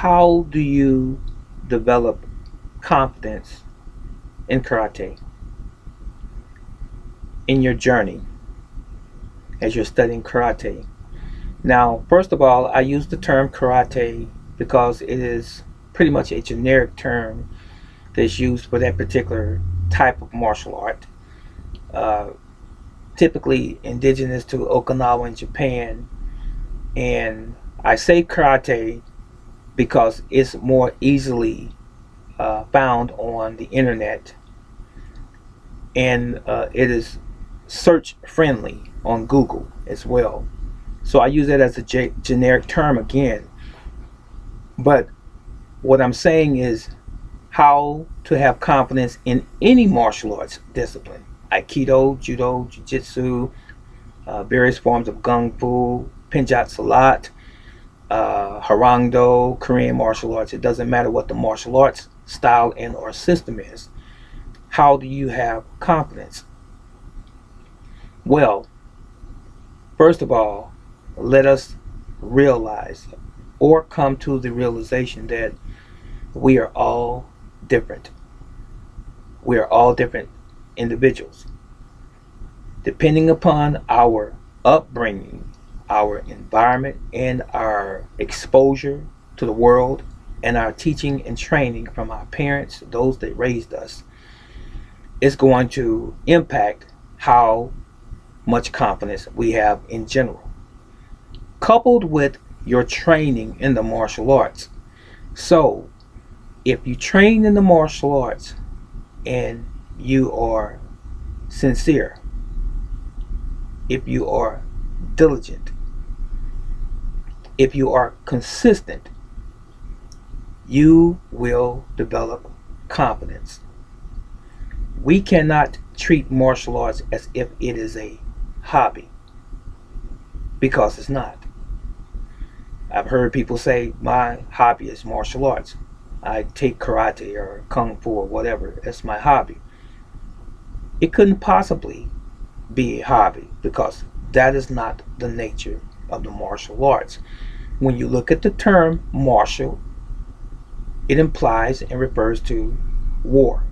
how do you develop confidence in karate in your journey as you're studying karate? Now, first of all, I use the term karate because it is pretty much a generic term that's used for that particular type of martial art, uh, typically indigenous to Okinawa in Japan. And I say karate because it's more easily found on the internet, and it is search friendly on Google as well. So I use that as a generic term again. But what I'm saying is how to have confidence in any martial arts discipline: Aikido, Judo, Jiu Jitsu, various forms of Kung Fu, Pinjat Salat, Harangdo, Korean martial arts. It doesn't matter what the martial arts style and or system is. How do you have confidence? Well, first of all, let us realize or come to the realization that we are all different. We are all different individuals. Depending upon our upbringing, our environment, and our exposure to the world, and our teaching and training from our parents, those that raised us, is going to impact how much confidence we have in general, coupled with your training in the martial arts. So, if you train in the martial arts and you are sincere, if you are diligent, if you are consistent, you will develop confidence. We cannot treat martial arts as if it is a hobby, because it's not. I've heard people say, my hobby is martial arts. I take karate or kung fu or whatever. That's my hobby. It couldn't possibly be a hobby because that is not the nature of the martial arts. When you look at the term martial, it implies and refers to war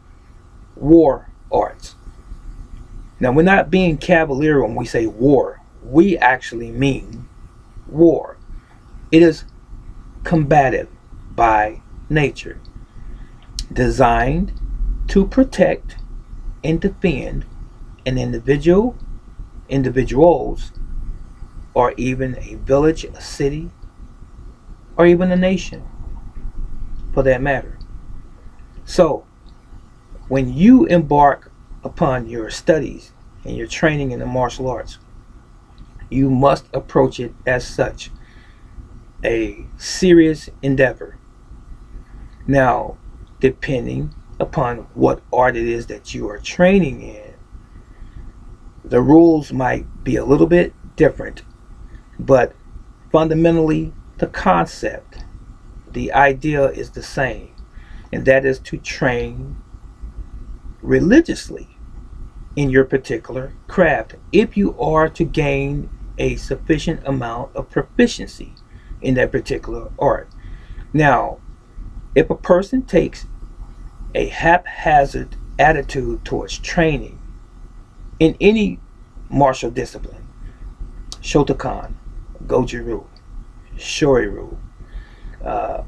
arts. Now, we're not being cavalier when we say war. We actually mean war. It is combative by nature, designed to protect and defend an individual, individuals, or even a village, a city, or even a nation for that matter. So, when you embark upon your studies and your training in the martial arts, you must approach it as such, a serious endeavor. Now, depending upon what art it is that you are training in, the rules might be a little bit different, but fundamentally, the concept, the idea is the same, and that is to train religiously in your particular craft if you are to gain a sufficient amount of proficiency in that particular art. Now, if a person takes a haphazard attitude towards training in any martial discipline, Shotokan, Goju-Ryu, Shoryu, uh,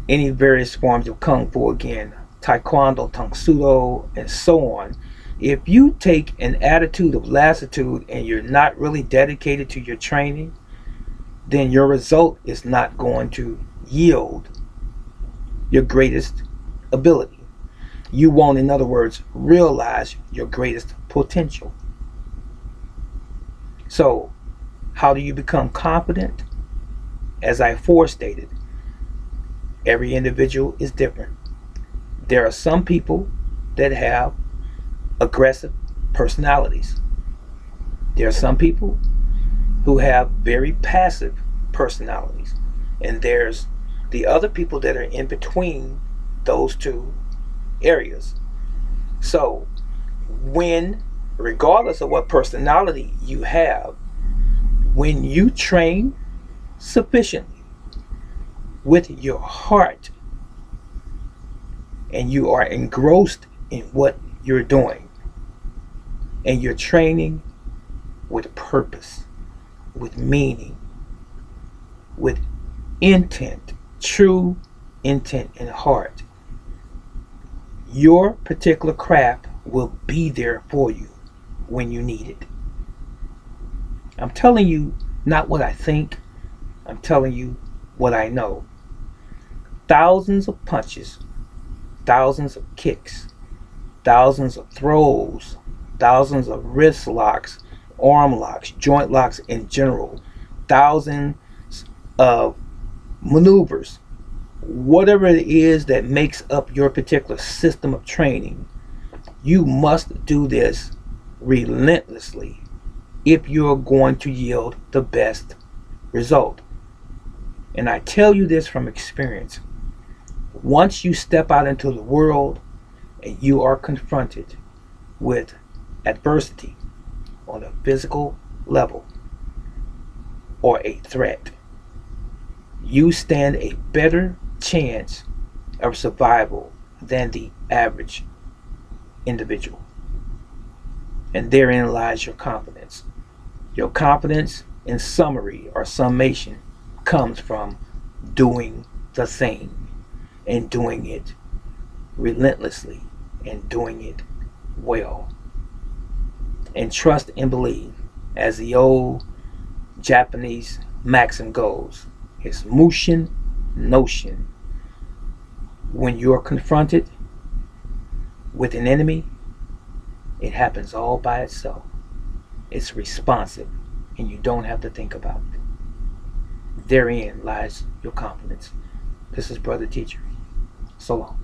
any various forms of Kung Fu again, Taekwondo, Tang Sudo, and so on. If you take an attitude of lassitude and you're not really dedicated to your training, then your result is not going to yield your greatest ability. You won't, in other words, realize your greatest potential. So, how do you become confident? As I forestated, every individual is different. There are some people that have aggressive personalities. There are some people who have very passive personalities. And there's the other people that are in between those two areas. So, when, regardless of what personality you have, when you train sufficiently, with your heart and you are engrossed in what you're doing and you're training with purpose, with meaning, with intent, true intent and heart, your particular craft will be there for you when you need it. I'm telling you not what I think, I'm telling you what I know. Thousands of punches, thousands of kicks, thousands of throws, thousands of wrist locks, arm locks, joint locks in general, thousands of maneuvers, whatever it is that makes up your particular system of training, you must do this relentlessly if you're going to yield the best result. And I tell you this from experience. Once you step out into the world and you are confronted with adversity on a physical level or a threat, you stand a better chance of survival than the average individual. And therein lies your confidence. Your confidence, in summary or summation, comes from doing the thing and doing it relentlessly and doing it well. And trust and believe, as the old Japanese maxim goes, it's Mushin Notion. When you're confronted with an enemy, it happens all by itself. It's responsive and you don't have to think about it. Therein lies your confidence. This is Brother Teacher. So long.